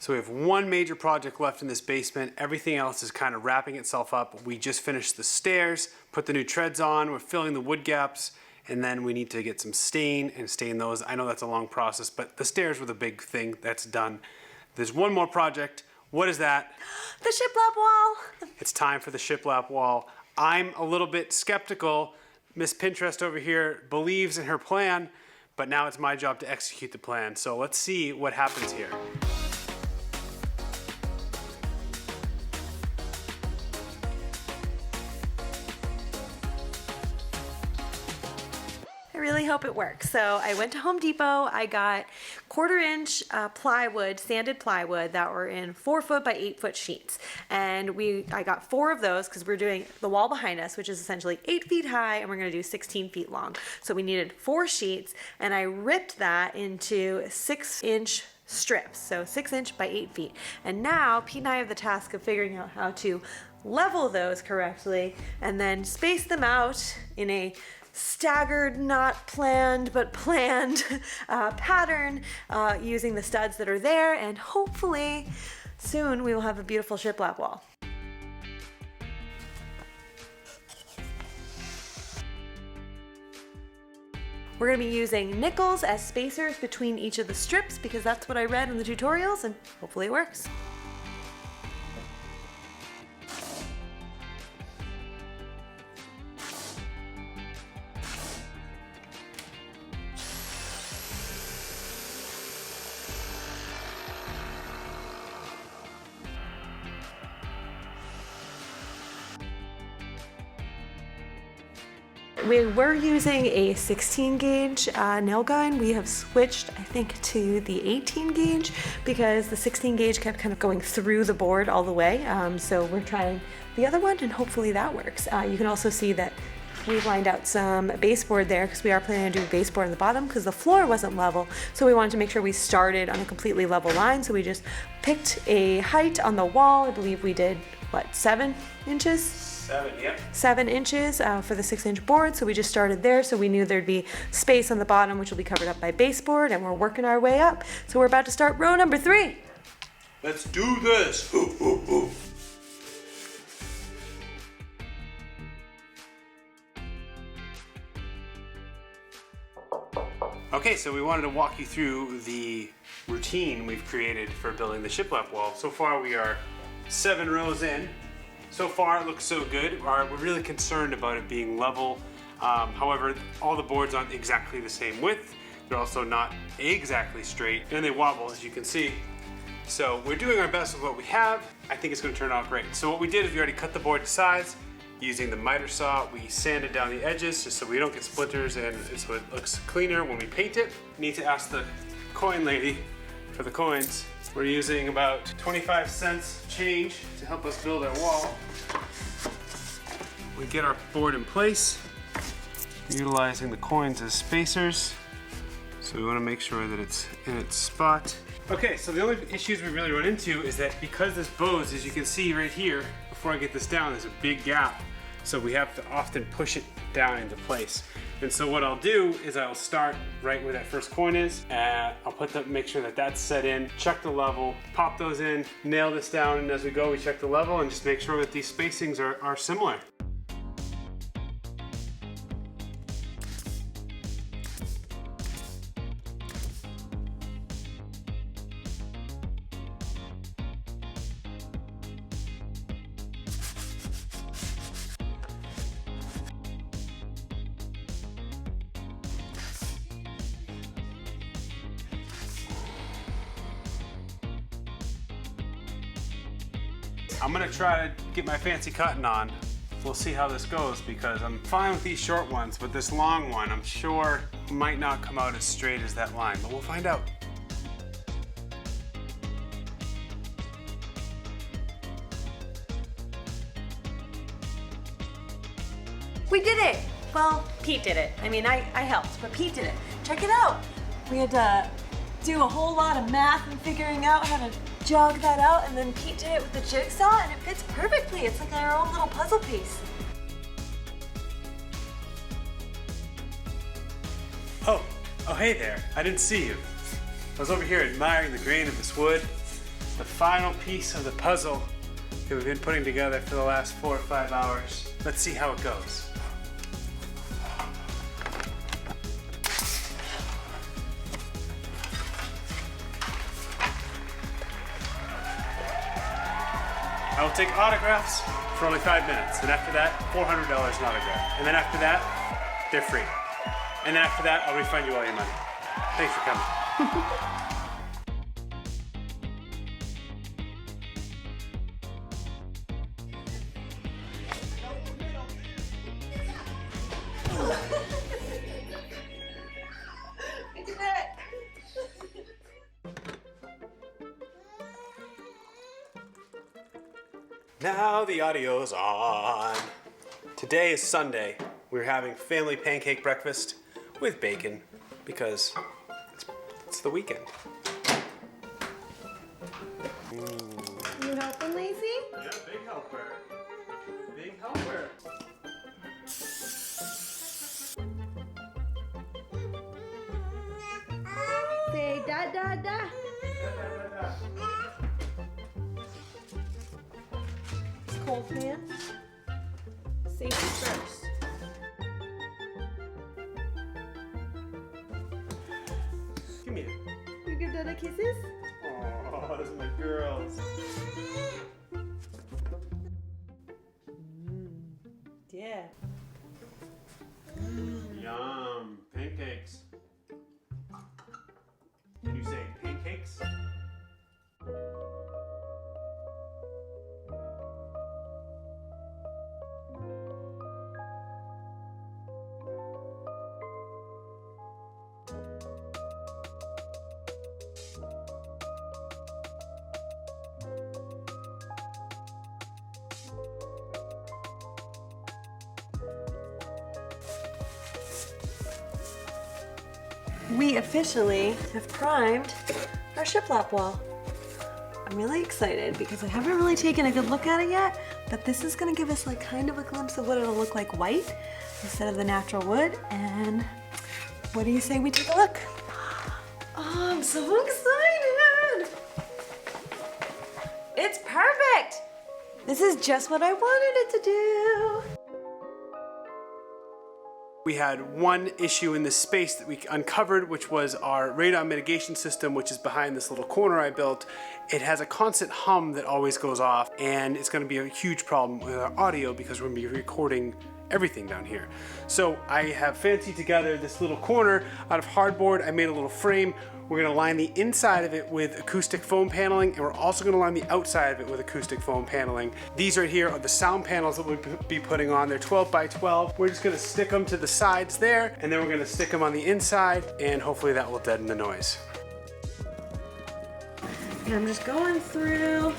So we have one major project left in this basement. Everything else is kind of wrapping itself up. We just finished the stairs, put the new treads on, we're filling the wood gaps, and then we need to get some stain and stain those. I know that's a long process, but the stairs were the big thing that's done. There's one more project. What is that? The shiplap wall. It's time for the shiplap wall. I'm a little bit skeptical. Miss Pinterest over here believes in her plan, but now it's my job to execute the plan. So let's see what happens here. I really hope it works. So I went to Home Depot, I got 1/4 inch plywood, sanded plywood that were in 4 foot by 8 foot sheets. And I got 4 of those because we're doing the wall behind us, which is essentially 8 feet high, and we're gonna do 16 feet long. So we needed 4 sheets, and I ripped that into 6-inch strips, so 6 inch by 8 feet. And now Pete and I have the task of figuring out how to level those correctly and then space them out in a staggered, not planned, but planned pattern using the studs that are there, and hopefully soon we will have a beautiful shiplap wall. We're going to be using nickels as spacers between each of the strips because that's what I read in the tutorials, and hopefully it works. We were using a 16 gauge nail gun. We have switched, I think, to the 18 gauge because the 16 gauge kept kind of going through the board all the way. So we're trying the other one and hopefully that works. You can also see that we've lined out some baseboard there because we are planning on doing baseboard on the bottom because the floor wasn't level. So we wanted to make sure we started on a completely level line. So we just picked a height on the wall. I believe we did, what, 7 inches? 7, yep. 7 inches for the 6-inch board, so we just started there, so we knew there'd be space on the bottom which will be covered up by baseboard, and we're working our way up. So we're about to start row number 3. Let's do this. Ooh, ooh, ooh. Okay, so we wanted to walk you through the routine we've created for building the shiplap wall. So far we are 7 rows in. So far it looks so good. We're really concerned about it being level. However, all the boards aren't exactly the same width. They're also not exactly straight, and they wobble, as you can see. So we're doing our best with what we have. I think it's gonna turn out great. So what we did is we already cut the board to size. Using the miter saw, we sanded down the edges just so we don't get splinters and so it looks cleaner when we paint it. Need to ask the coin lady for the coins. We're using about 25 cents change to help us build our wall. We get our board in place, utilizing the coins as spacers. So we want to make sure that it's in its spot. Okay, so the only issues we really run into is that because this bows, as you can see right here, before I get this down, there's a big gap. So we have to often push it down into place. And so what I'll do is I'll start right where that first coin is. I'll make sure that that's set in, check the level, pop those in, nail this down, and as we go, we check the level and just make sure that these spacings are similar. I'm gonna try to get my fancy cutting on. We'll see how this goes because I'm fine with these short ones, but this long one I'm sure might not come out as straight as that line, but we'll find out. We did it! Well, Pete did it. I mean, I helped, but Pete did it. Check it out! We had to do a whole lot of math and figuring out how to jog that out, and then Pete did it with the jigsaw, and it fits perfectly. It's like our own little puzzle piece. Oh, hey there. I didn't see you. I was over here admiring the grain of this wood, the final piece of the puzzle that we've been putting together for the last 4 or 5 hours. Let's see how it goes. I will take autographs for only 5 minutes, and after that, $400 an autograph. And then after that, they're free. And then after that, I'll refund you all your money. Thanks for coming. Now the audio's on. Today is Sunday. We're having family pancake breakfast with bacon because it's the weekend. You helping, Lacey? Yeah, big helper. Big helper. Say da da da. Cold pan. Safety first. Give me it. You give Dada kisses? Oh, those are my girls. Yeah. Yum. Pancakes. Can you say pancakes? We officially have primed our shiplap wall. I'm really excited because I haven't really taken a good look at it yet, but this is gonna give us like kind of a glimpse of what it'll look like white instead of the natural wood. And what do you say we take a look? Oh, I'm so excited! It's perfect! This is just what I wanted it to do. We had one issue in this space that we uncovered, which was our radon mitigation system, which is behind this little corner I built. It has a constant hum that always goes off, and it's going to be a huge problem with our audio because we're going to be recording everything down here. So I have fancied together this little corner out of hardboard. I made a little frame. We're going to line the inside of it with acoustic foam paneling, and we're also going to line the outside of it with acoustic foam paneling. These right here are the sound panels that we'll be putting on. They're 12 by 12. We're just going to stick them to the sides there, and then we're going to stick them on the inside, and hopefully that will deaden the noise. And I'm just going through,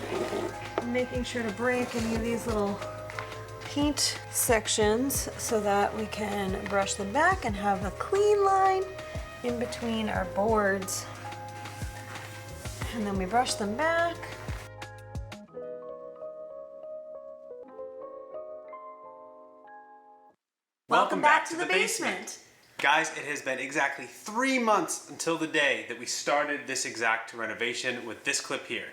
making sure to break any of these little paint sections so that we can brush them back and have a clean line in between our boards. And then we brush them back. Welcome back to the basement. Guys, it has been exactly 3 months until the day that we started this exact renovation with this clip here.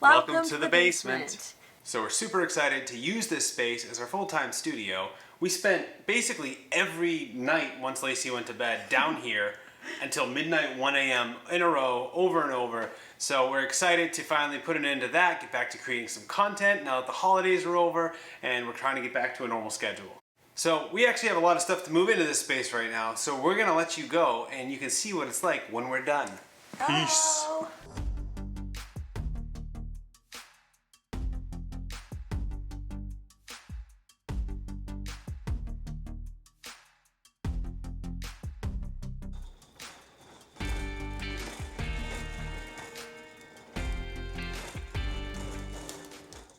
Welcome to the basement. So we're super excited to use this space as our full-time studio. We spent basically every night once Lacey went to bed down here until midnight, 1 a.m. in a row, over and over. So we're excited to finally put an end to that, get back to creating some content now that the holidays are over, and we're trying to get back to a normal schedule. So we actually have a lot of stuff to move into this space right now, so we're gonna let you go and you can see what it's like when we're done. Peace. Oh.